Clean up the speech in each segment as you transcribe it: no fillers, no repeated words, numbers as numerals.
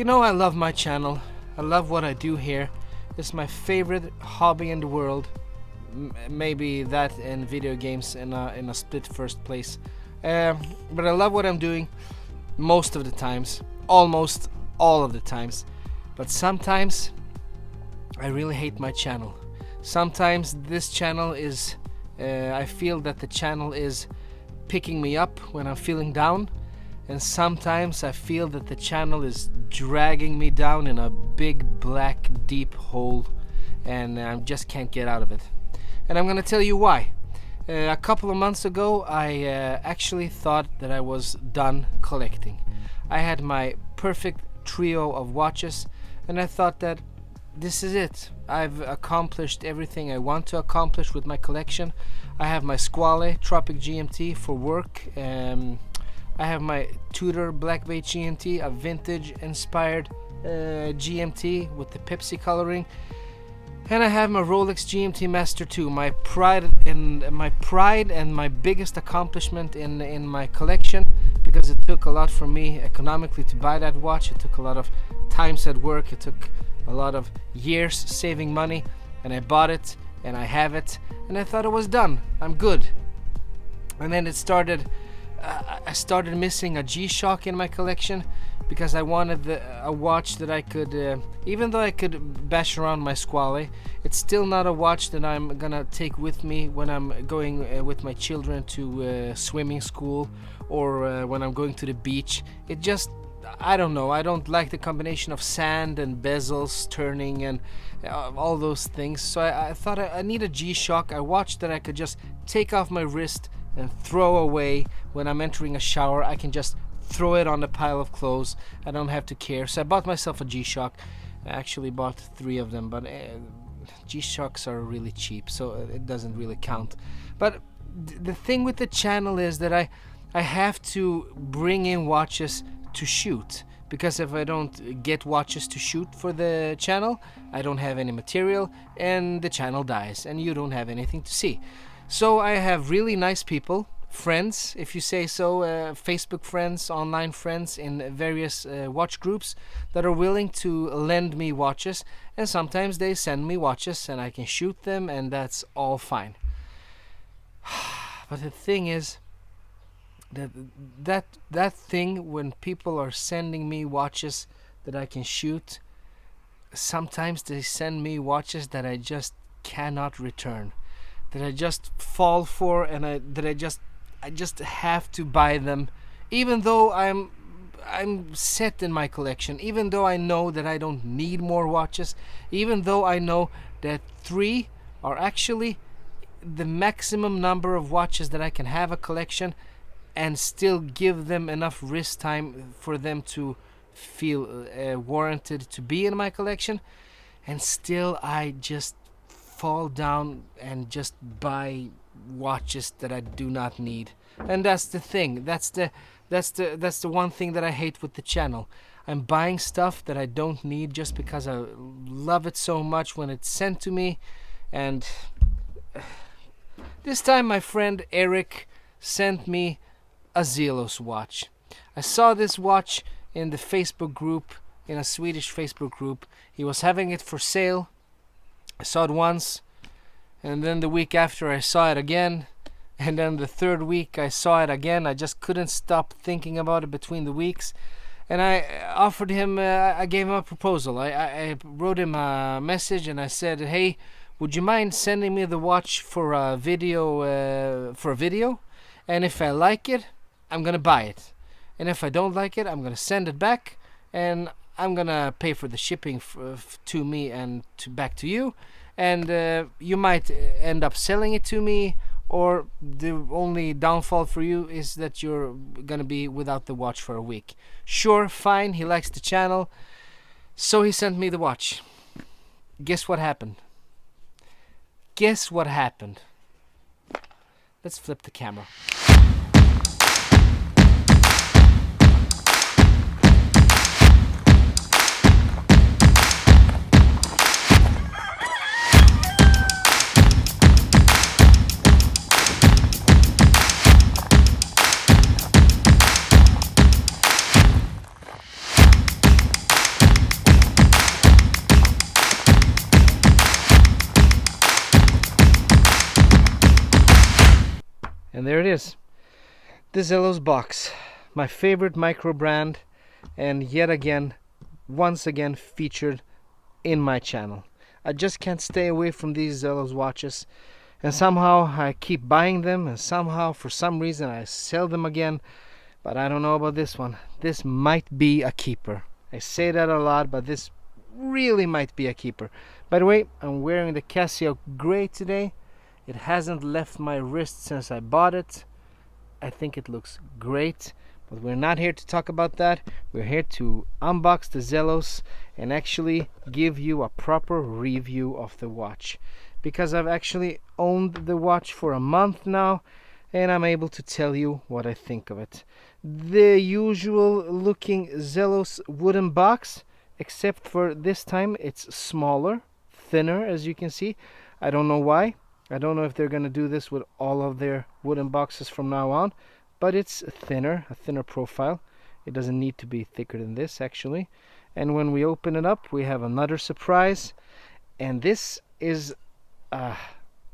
You know, I love my channel. I love what I do here. It's my favorite hobby in the world. Maybe that and video games in a split first place. But I love what I'm doing most of the times. Almost all of the times. But sometimes I really hate my channel. Sometimes this channel is... I feel that the channel is picking me up when I'm feeling down. And sometimes I feel that the channel is dragging me down in a big black deep hole, and I just can't get out of it. And I'm gonna tell you why. A couple of months ago I actually thought that I was done collecting. I had my perfect trio of watches and I thought that this is it. I've accomplished everything I want to accomplish with my collection. I have my Squale Tropic GMT for work. I have my Tudor Blackbait GMT, a vintage inspired GMT with the Pepsi coloring, and I have my Rolex GMT Master 2, my pride and my biggest accomplishment in my collection, because it took a lot for me economically to buy that watch. It took a lot of times at work, it took a lot of years saving money, and I bought it and I have it, and I thought it was done. I'm good. And then it started. I started missing a G-Shock in my collection because I wanted a watch that I could, even though I could bash around my Squale, it's still not a watch that I'm gonna take with me when I'm going with my children to swimming school, or when I'm going to the beach. It just, I don't know, I don't like the combination of sand and bezels turning and all those things. So I thought I need a G-Shock, a watch that I could just take off my wrist and throw away when I'm entering a shower. I can just throw it on the pile of clothes. I don't have to care. So I bought myself a G-Shock. I actually bought 3 of them, but G-Shocks are really cheap, so it doesn't really count. But the thing with the channel is that I have to bring in watches to shoot, because if I don't get watches to shoot for the channel, I don't have any material and the channel dies and you don't have anything to see. So I have really nice people, friends, if you say so, Facebook friends, online friends in various watch groups that are willing to lend me watches, and sometimes they send me watches and I can shoot them, and that's all fine. But the thing is that thing when people are sending me watches that I can shoot, sometimes they send me watches that I just cannot return, that I just fall for, and I just have to buy them, even though I'm set in my collection, even though I know that I don't need more watches, even though I know that 3 are actually the maximum number of watches that I can have a collection and still give them enough wrist time for them to feel warranted to be in my collection, and still I just fall down and just buy watches that I do not need. And that's the thing. That's the one thing that I hate with the channel. I'm buying stuff that I don't need just because I love it so much when it's sent to me. And this time my friend Eric sent me a Zelos watch. I saw this watch in the Facebook group, in a Swedish Facebook group. He was having it for sale. I saw it once, and then the week after I saw it again, and then the third week I saw it again. I just couldn't stop thinking about it between the weeks, and I offered him, I gave him a proposal. I wrote him a message and I said, hey, would you mind sending me the watch for a video, and if I like it, I'm gonna buy it, and if I don't like it, I'm gonna send it back, and I'm gonna pay for the shipping to me and back to you, and you might end up selling it to me, or the only downfall for you is that you're gonna be without the watch for a week. Sure, fine, he likes the channel, so he sent me the watch. Guess what happened? Guess what happened? Let's flip the camera. And there it is, the Zelos box, my favorite micro brand, and yet again, once again featured in my channel. I just can't stay away from these Zelos watches, and somehow I keep buying them, and somehow for some reason I sell them again. But I don't know about this one. This might be a keeper. I say that a lot, but this really might be a keeper. By the way, I'm wearing the Casio Gray today. It hasn't left my wrist since I bought it. I think it looks great, but we're not here to talk about that. We're here to unbox the Zelos and actually give you a proper review of the watch, because I've actually owned the watch for a month now, and I'm able to tell you what I think of it. The usual looking Zelos wooden box, except for this time it's smaller, thinner, as you can see. I don't know why. I don't know if they're going to do this with all of their wooden boxes from now on, but it's thinner, a thinner profile. It doesn't need to be thicker than this, actually. And when we open it up, we have another surprise, and this is a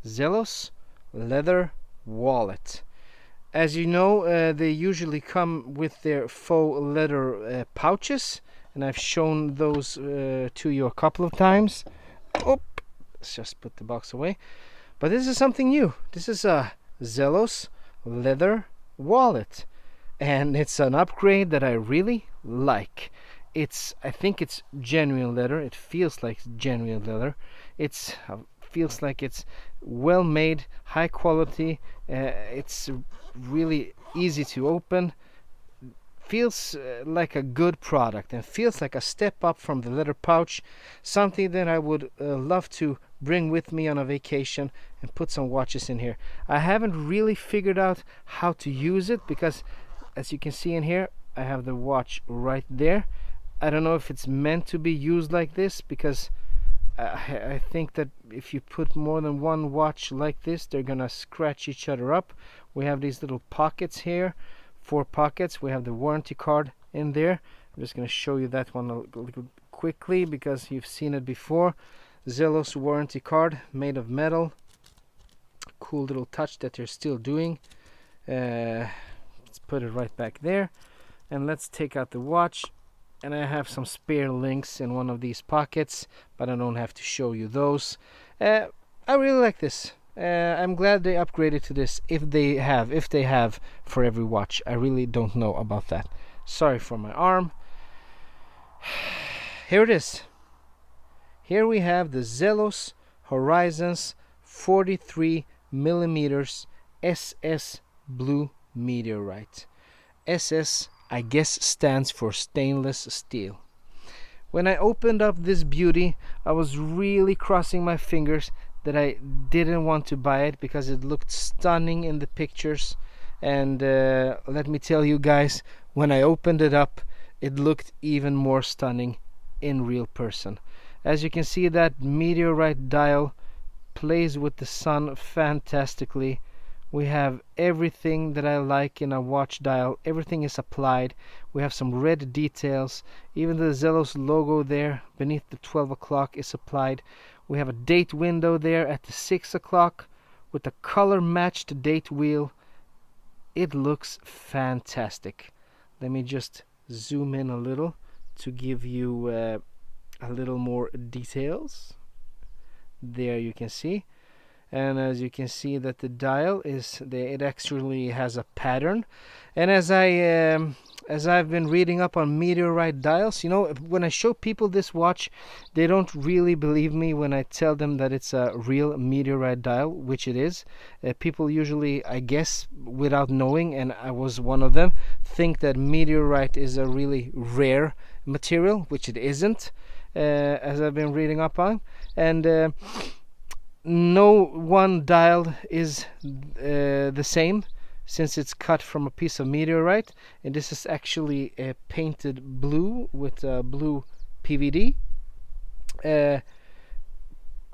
Zelos leather wallet. As you know, they usually come with their faux leather pouches, and I've shown those to you a couple of times. Oh, let's just put the box away. But this is something new. This is a Zelos leather wallet, and it's an upgrade that I really like. I think it's genuine leather. It feels like genuine leather. It feels like it's well made, high quality. It's really easy to open. Feels like a good product, and feels like a step up from the leather pouch. Something that I would love to bring with me on a vacation and put some watches in here. I haven't really figured out how to use it, because as you can see in here, I have the watch right there. I don't know if it's meant to be used like this, because I think that if you put more than one watch like this, they're gonna scratch each other up. We have these little pockets here, 4 pockets. We have the warranty card in there. I'm just gonna show you that one a little quickly, because you've seen it before. Zelos warranty card made of metal. Cool little touch that they're still doing. Let's put it right back there, and let's take out the watch. And I have some spare links in one of these pockets, but I don't have to show you those. I really like this. I'm glad they upgraded to this, if they have for every watch. I really don't know about that. Sorry for my arm. Here it is. Here we have the Zelos Horizons 43 millimeters SS Blue Meteorite. SS, I guess, stands for stainless steel. When I opened up this beauty, I was really crossing my fingers that I didn't want to buy it, because it looked stunning in the pictures. And let me tell you guys, when I opened it up, it looked even more stunning in real person. As you can see, that meteorite dial plays with the sun fantastically. We have everything that I like in a watch dial. Everything is applied. We have some red details. Even the Zelos logo there beneath the 12 o'clock is applied. We have a date window there at the 6 o'clock with a color matched date wheel. It looks fantastic. Let me just zoom in a little to give you a little more details. There you can see. And as you can see that the dial it actually has a pattern. And as I've been reading up on meteorite dials, you know, when I show people this watch, they don't really believe me when I tell them that it's a real meteorite dial, which it is. People usually, I guess, without knowing, and I was one of them, think that meteorite is a really rare material, which it isn't, as I've been reading up on. And no one dial is the same, since it's cut from a piece of meteorite, and this is actually painted blue with blue PVD.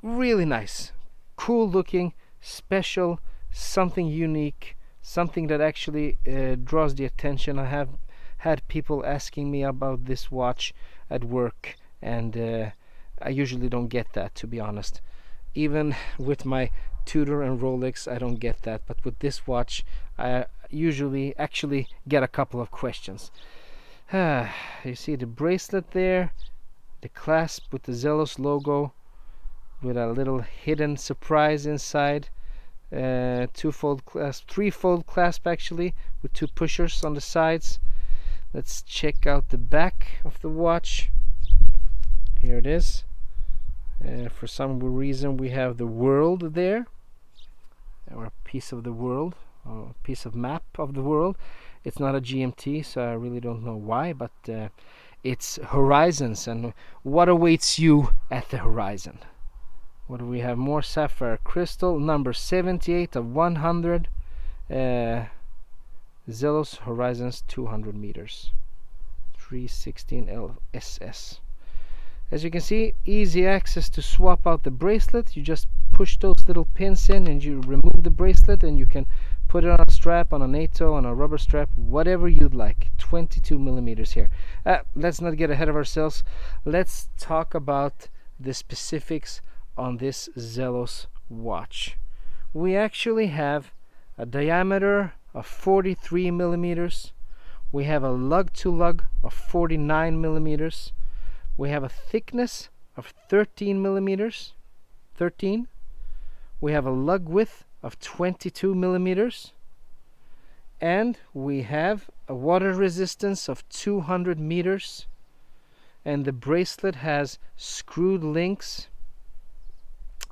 Really nice, cool looking, special, something unique, something that actually draws the attention. I have had people asking me about this watch at work, and I usually don't get that, to be honest. Even with my Tudor and Rolex, I don't get that, but with this watch, I usually actually get a couple of questions. You see the bracelet there, the clasp with the Zelos logo, with a little hidden surprise inside. Two-fold clasp, three-fold clasp actually, with two pushers on the sides. Let's check out the back of the watch. Here it is. For some reason we have the world there, or a piece of the world, or a piece of map of the world. It's not a GMT, so I really don't know why, but it's horizons, and what awaits you at the horizon. What do we have? More sapphire crystal, number 78 of 100. Zelos Horizons 200 meters. 316 LSS. As you can see, easy access to swap out the bracelet. You just push those little pins in and you remove the bracelet, and you can put it on a strap, on a NATO, on a rubber strap, whatever you'd like. 22 millimeters here. Let's not get ahead of ourselves. Let's talk about the specifics on this Zelos watch. We actually have a diameter of 43 millimeters. We have a lug to lug of 49 millimeters. We have a thickness of 13 millimeters. 13. We have a lug width of 22 millimeters. And we have a water resistance of 200 meters. And the bracelet has screwed links.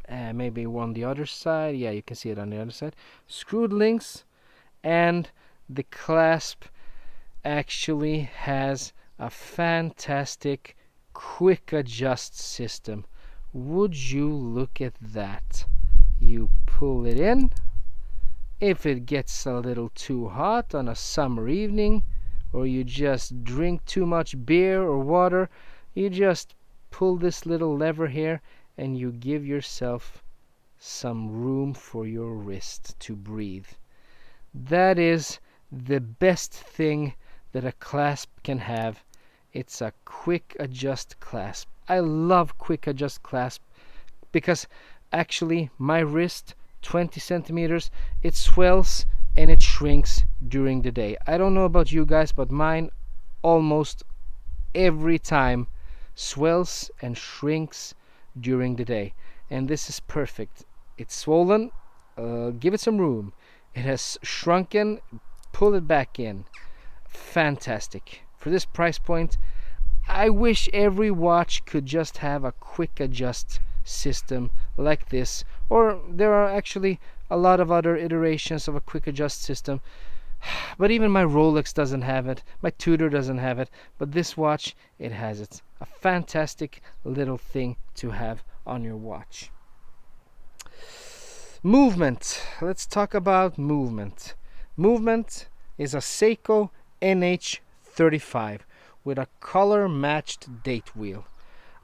Maybe on the other side. Yeah, you can see it on the other side. Screwed links, and the clasp actually has a fantastic quick adjust system. Would you look at that? You pull it in. If it gets a little too hot on a summer evening, or you just drink too much beer or water, you just pull this little lever here, and you give yourself some room for your wrist to breathe. That is the best thing that a clasp can have. It's a quick adjust clasp. I love quick adjust clasp because actually my wrist, 20 centimeters, it swells and it shrinks during the day. I don't know about you guys, but mine almost every time swells and shrinks during the day, and this is perfect. It's swollen, give it some room. It has shrunken, pull it back in. Fantastic. For this price point, I wish every watch could just have a quick adjust system like this, or there are actually a lot of other iterations of a quick adjust system, but even my Rolex doesn't have it, my Tudor doesn't have it, but this watch, it has it. A fantastic little thing to have on your watch. Movement. Let's talk about movement. Movement is a Seiko NH35 with a color matched date wheel.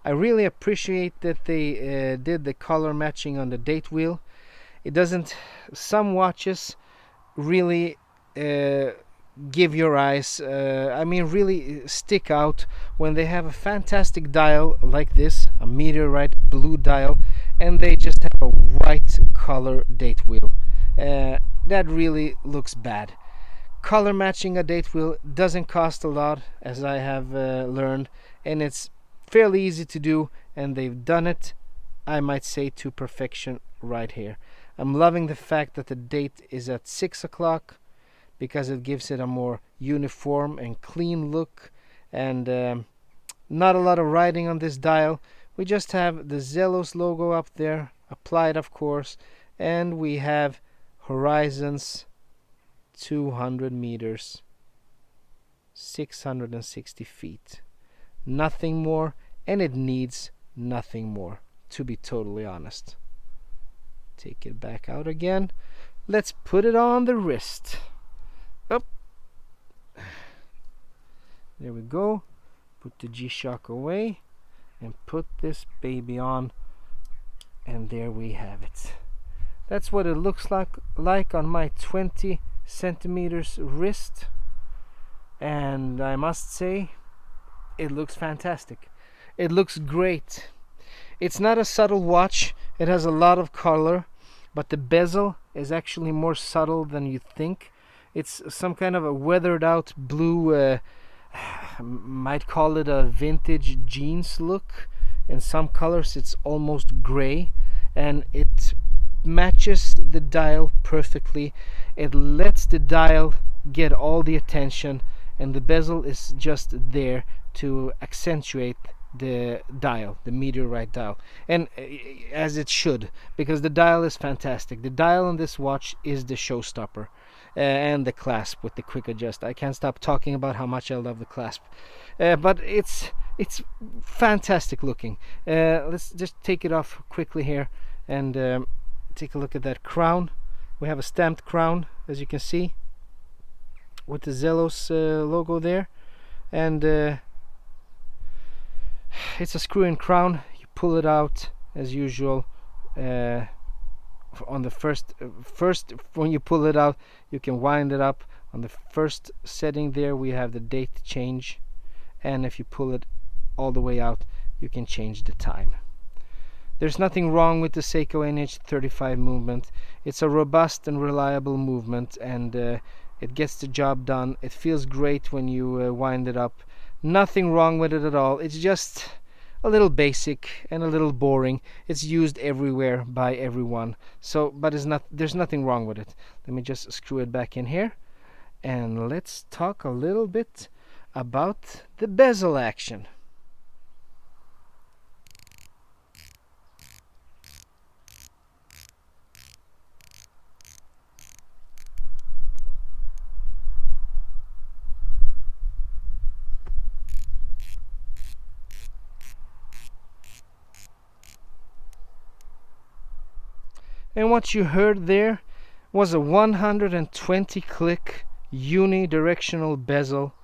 I really appreciate that they did the color matching on the date wheel. It doesn't, some watches really give your eyes, really stick out when they have a fantastic dial like this, a Meteorite blue dial, and they just have a white color date wheel. That really looks bad. Color matching a date wheel doesn't cost a lot, as I have learned, and it's fairly easy to do, and they've done it, I might say, to perfection right here. I'm loving the fact that the date is at 6 o'clock because it gives it a more uniform and clean look, and not a lot of writing on this dial. We just have the Zelos logo up there, applied of course, and we have horizons 200 meters, 660 feet. Nothing more, and it needs nothing more, to be totally honest. Take it back out again. Let's put it on the wrist. Up. There we go. Put the G-Shock away and put this baby on, and there we have it. That's what it looks like on my 20 centimeters wrist, and I must say it looks fantastic. It looks great. It's not a subtle watch. It has a lot of color. but the bezel is actually more subtle than you think. It's some kind of a weathered out blue, might call it a vintage jeans look. In some colors it's almost gray, and it matches the dial perfectly. It lets the dial get all the attention, and the bezel is just there to accentuate the dial, the Meteorite dial, and as it should, because the dial is fantastic. The dial on this watch is the showstopper, and the clasp with the quick adjust. I can't stop talking about how much I love the clasp, but it's fantastic looking. Let's just take it off quickly here and take a look at that crown. We have a stamped crown, as you can see, with the Zelos logo there, and it's a screw-in crown. You pull it out as usual. On the first when you pull it out, you can wind it up. On the first setting there, we have the date change, and if you pull it all the way out, you can change the time. There's nothing wrong with the Seiko NH35 movement. It's a robust and reliable movement, and it gets the job done. It feels great when you wind it up. Nothing wrong with it at all. It's just a little basic and a little boring. It's used everywhere by everyone. So, but there's nothing wrong with it. Let me just screw it back in here, and let's talk a little bit about the bezel action. And what you heard there was a 120 click unidirectional bezel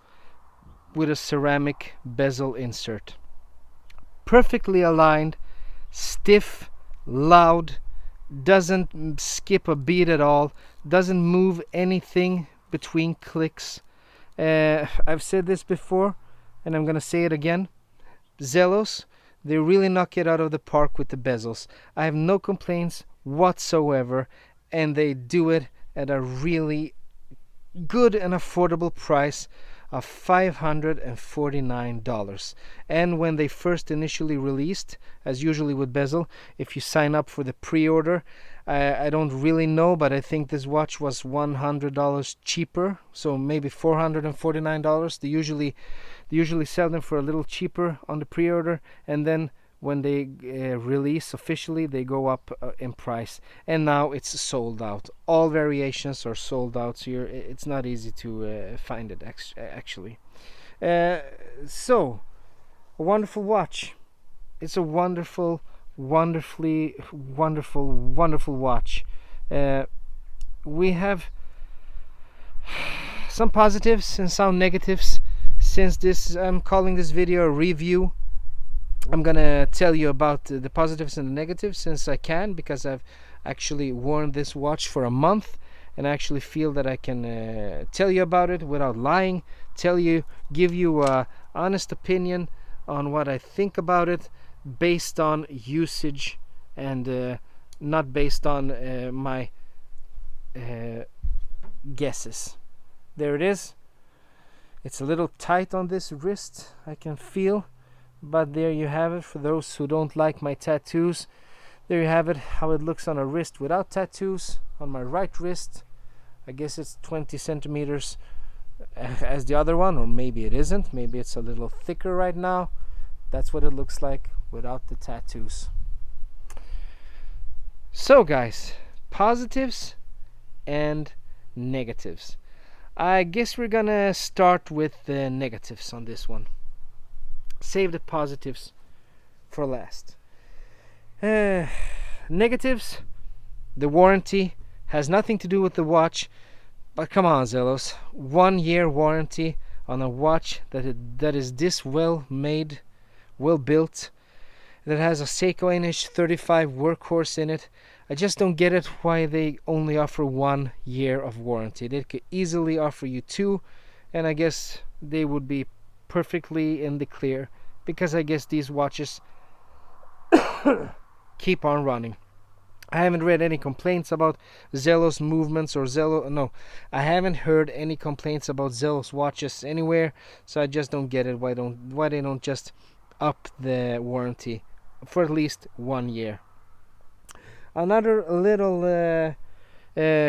with a ceramic bezel insert. Perfectly aligned, stiff, loud, doesn't skip a beat at all, doesn't move anything between clicks. I've said this before, and I'm gonna say it again. Zelos, they really knock it out of the park with the bezels. I have no complaints whatsoever, and they do it at a really good and affordable price of $549. And when they first initially released, as usually with bezel, if you sign up for the pre-order, I don't really know, but I think this watch was $100 cheaper, so maybe $449. They usually sell them for a little cheaper on the pre-order, and then when they release officially, they go up in price, and now it's sold out. All variations are sold out, so it's not easy to find it actually. So, a wonderful watch. It's a wonderful watch. We have some positives and some negatives. Since I'm calling this video a review, I'm gonna tell you about the positives and the negatives, since I can, because I've actually worn this watch for a month, and I actually feel that I can tell you about it without lying, give you a honest opinion on what I think about it, based on usage, and not based on my guesses. There it is. It's a little tight on this wrist, I can feel. But there you have it. For those who don't like my tattoos, there you have it, how it looks on a wrist without tattoos. On my right wrist, I guess it's 20 centimeters as the other one, or maybe it isn't. Maybe it's a little thicker right now. That's what it looks like without the tattoos. So guys, positives and negatives. I guess we're gonna start with the negatives on this one. Save the positives for last. Negatives. The warranty has nothing to do with the watch, but come on, Zelos, 1 year warranty on a watch that is this well made, well built, that has a Seiko NH35 workhorse in it. I just don't get it why they only offer 1 year of warranty. They could easily offer you 2, and I guess they would be perfectly in the clear, because I guess these watches keep on running. I haven't read any complaints about Zelos movements or no, I haven't heard any complaints about Zelos watches anywhere, so I just don't get it why they don't just up the warranty for at least 1 year. Another little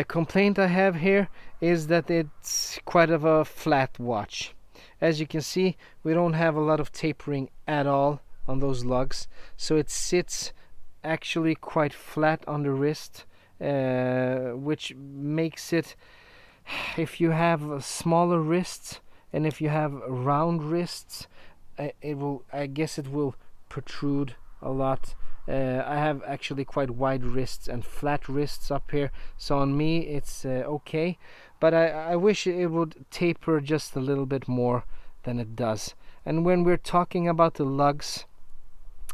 complaint I have here is that it's quite of a flat watch. As you can see, we don't have a lot of tapering at all on those lugs, so it sits actually quite flat on the wrist, which makes it, if you have smaller wrists and if you have round wrists, I guess it will protrude a lot. I have actually quite wide wrists and flat wrists up here, so on me it's okay, but I wish it would taper just a little bit more than it does. And when we're talking about the lugs,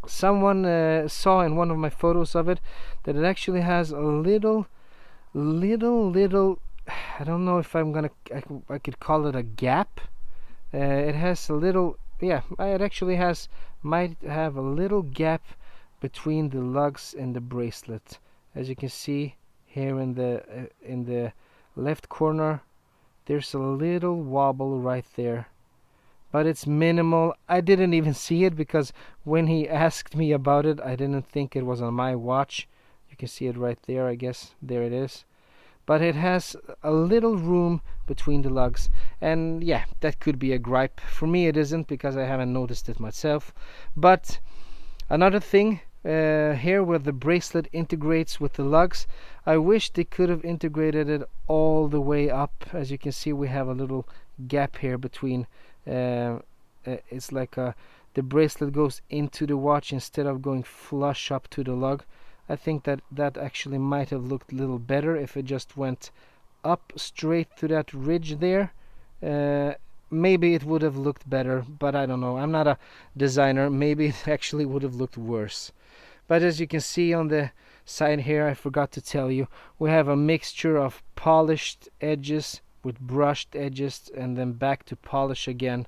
someone saw in one of my photos of it that it actually has a little I don't know if I could call it a gap. It has a little, yeah, it actually might have a little gap between the lugs and the bracelet. As you can see here in the left corner, there's a little wobble right there, but it's minimal. I didn't even see it because when he asked me about it, I didn't think it was on my watch. You can see it right there, I guess. There it is. But it has a little room between the lugs, and yeah, that could be a gripe. For me it isn't, because I haven't noticed it myself. But another thing, here where the bracelet integrates with the lugs, I wish they could have integrated it all the way up. As you can see, we have a little gap here between, it's like the bracelet goes into the watch instead of going flush up to the lug. I think that actually might have looked a little better if it just went up straight to that ridge there. Maybe it would have looked better, but I don't know. I'm not a designer. Maybe it actually would have looked worse. But as you can see on the side here, I forgot to tell you, we have a mixture of polished edges with brushed edges and then back to polish again.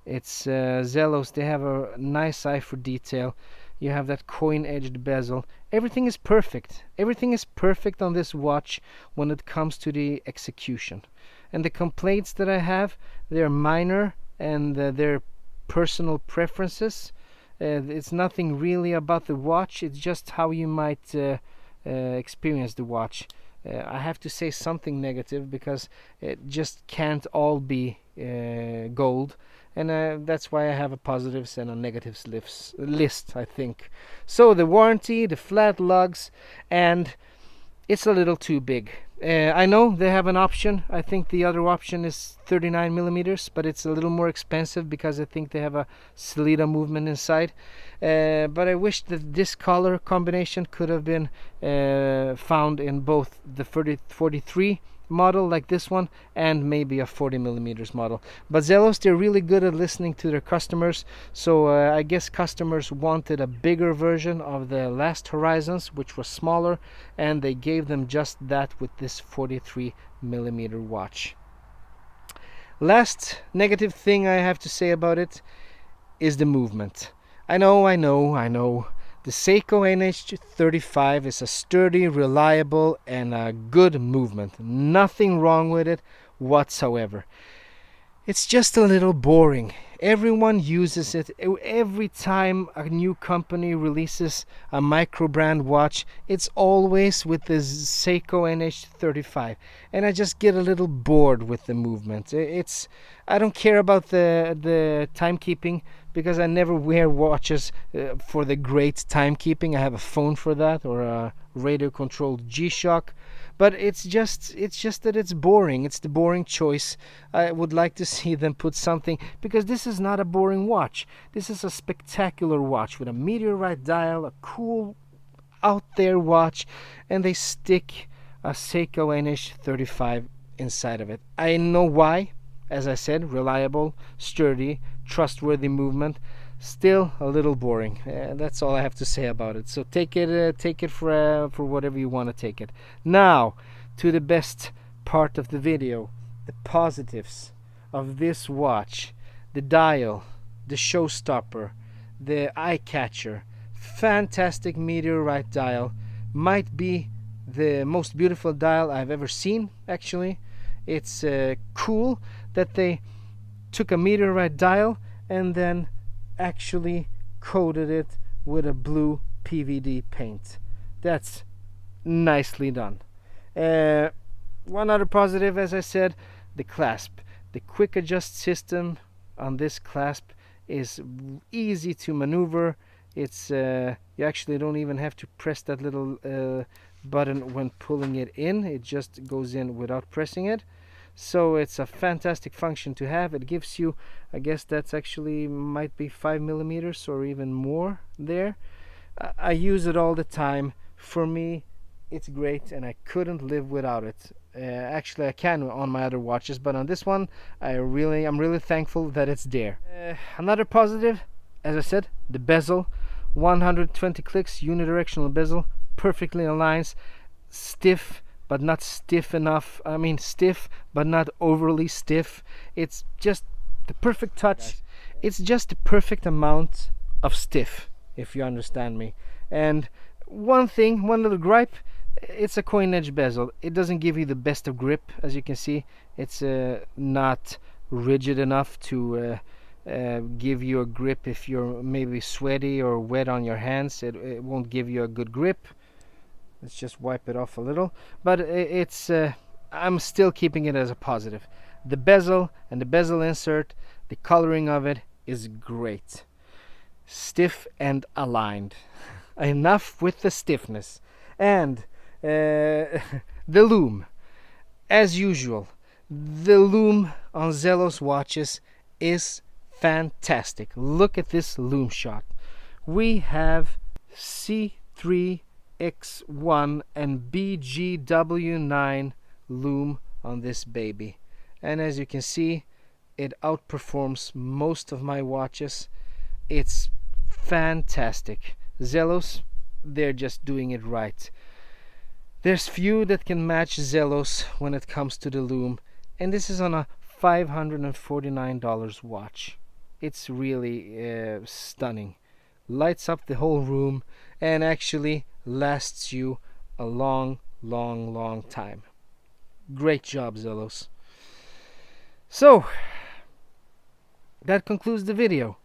It's Zelos. They have a nice eye for detail. You have that coin-edged bezel. Everything is perfect. Everything is perfect on this watch when it comes to the execution. And the complaints that I have, they're minor, and they're personal preferences. It's nothing really about the watch. It's just how you might experience the watch. I have to say something negative because it just can't all be gold. And that's why I have a positives and a negatives list, I think. So the warranty, the flat lugs, and it's a little too big. I know they have an option. I think the other option is 39 millimeters, but it's a little more expensive because I think they have a Selita movement inside. But I wish that this color combination could have been found in both the 43 model like this one and maybe a 40 millimeters model. But Zelos, they're really good at listening to their customers, so I guess customers wanted a bigger version of the last Horizons, which was smaller, and they gave them just that with this 43 millimeter watch. Last negative thing I have to say about it is the movement. I know. The Seiko NH35 is a sturdy, reliable, and a good movement. Nothing wrong with it whatsoever. It's just a little boring. Everyone uses it. Every time a new company releases a micro brand watch, it's always with the Seiko NH35, and I just get a little bored with the movement. I don't care about the timekeeping, because I never wear watches for the great timekeeping. I have a phone for that, or a radio controlled G-Shock. But it's just that it's boring. It's the boring choice. I would like to see them put something, because this is not a boring watch. This is a spectacular watch with a Meteorite dial, a cool out there watch, and they stick a Seiko NH35 inside of it. I know why. As I said, reliable, sturdy, trustworthy movement. Still a little boring. That's all I have to say about it. So take it for whatever you want to take it. Now to the best part of the video, the positives of this watch: the dial, the showstopper, the eye catcher, fantastic Meteorite dial, might be the most beautiful dial I've ever seen, actually. It's cool that they took a meteorite dial and then actually coated it with a blue PVD paint. That's nicely done. One other positive, as I said, the clasp. The quick adjust system on this clasp is easy to maneuver. It's you actually don't even have to press that little button when pulling it in. It just goes in without pressing it. So it's a fantastic function to have. It gives you, I guess that's actually might be 5 millimeters or even more there. I use it all the time. For me, it's great, and I couldn't live without it. Actually, I can on my other watches, but on this one, I'm really thankful that it's there. Another positive, as I said, the bezel, 120 clicks, unidirectional bezel, perfectly aligns, stiff but not stiff enough. I mean, stiff but not overly stiff. It's just the perfect touch. It's just the perfect amount of stiff, if you understand me. And one little gripe, it's a coin edge bezel. It doesn't give you the best of grip. As you can see, it's not rigid enough to give you a grip if you're maybe sweaty or wet on your hands. It won't give you a good grip. Let's just wipe it off a little, but it's I'm still keeping it as a positive. The bezel and the bezel insert, the coloring of it is great. Stiff and aligned. Enough with the stiffness. And the loom, as usual, the loom on Zelos watches is fantastic. Look at this loom shot. We have C3 X1 and BGW9 loom on this baby, and as you can see, it outperforms most of my watches. It's fantastic. Zelos, they're just doing it right. There's few that can match Zelos when it comes to the loom, and this is on a $549 watch. It's really stunning. Lights up the whole room and actually lasts you a long time. Great job, Zelos. So that concludes the video.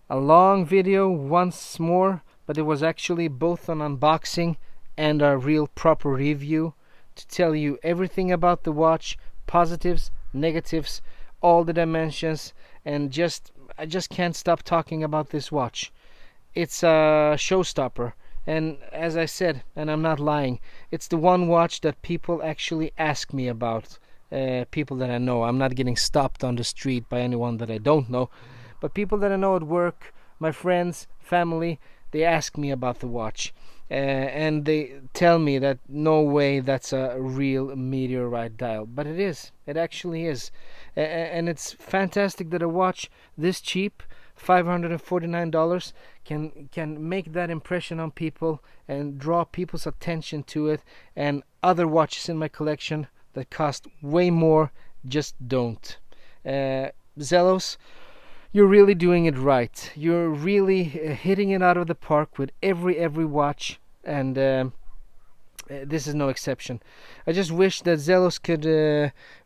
A long video once more, but it was actually both an unboxing and a real proper review to tell you everything about the watch, positives, negatives, all the dimensions, and I just can't stop talking about this watch. It's a showstopper. And as I said, and I'm not lying, it's the one watch that people actually ask me about. People that I know. I'm not getting stopped on the street by anyone that I don't know. But people that I know at work, my friends, family, they ask me about the watch. And they tell me that no way that's a real meteorite dial. But it is. It actually is. And it's fantastic that a watch this cheap, $549, can make that impression on people and draw people's attention to it, and other watches in my collection that cost way more just don't. Zelos, you're really doing it right. You're really hitting it out of the park with every watch, and this is no exception. I just wish that Zelos could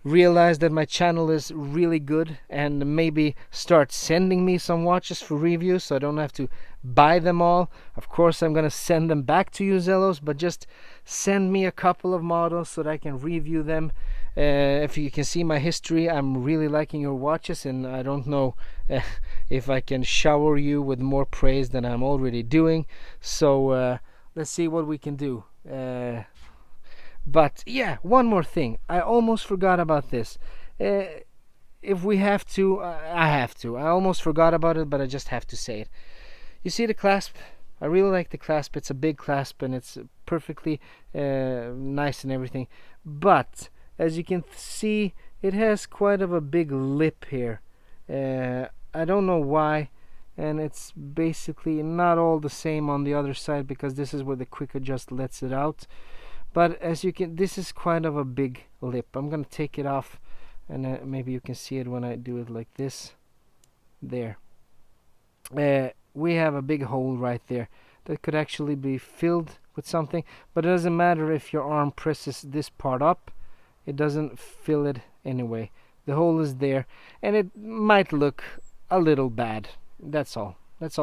realize that my channel is really good and maybe start sending me some watches for review so I don't have to buy them all. Of course, I'm gonna send them back to you, Zelos, but just send me a couple of models so that I can review them. If you can see my history, I'm really liking your watches, and I don't know if I can shower you with more praise than I'm already doing. So let's see what we can do. But yeah, one more thing. I almost forgot about this. If we have to, I have to. I almost forgot about it, but I just have to say it. You see the clasp? I really like the clasp. It's a big clasp and it's perfectly nice and everything. But as you can see, it has quite of a big lip here. I don't know why. And it's basically not all the same on the other side, because this is where the quick adjust lets it out. But as you can, this is quite of a big lip. I'm gonna take it off, and maybe you can see it when I do it like this. There. We have a big hole right there that could actually be filled with something, but it doesn't matter if your arm presses this part up, it doesn't fill it anyway. The hole is there, and it might look a little bad. That's all. That's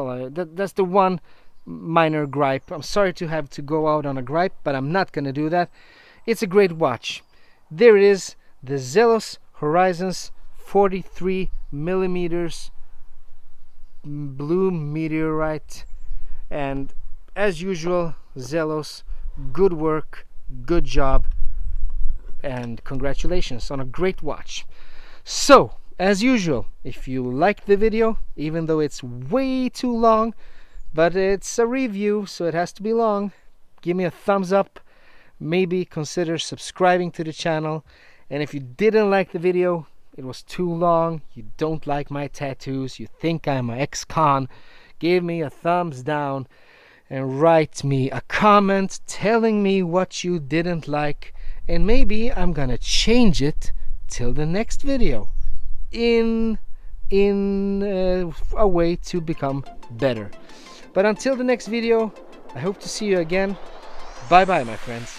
the one minor gripe. I'm sorry to have to go out on a gripe, but I'm not gonna do that. It's a great watch. There it is, the Zelos Horizons 43 millimeters blue meteorite. And as usual, Zelos, good work, good job, and congratulations on a great watch. So, as usual, if you liked the video, even though it's way too long, but it's a review, so it has to be long, give me a thumbs up. Maybe consider subscribing to the channel. And if you didn't like the video, it was too long, you don't like my tattoos, you think I'm an ex-con, give me a thumbs down and write me a comment telling me what you didn't like, and maybe I'm gonna change it till the next video in a way to become better. But until the next video, I hope to see you again. Bye bye, my friends.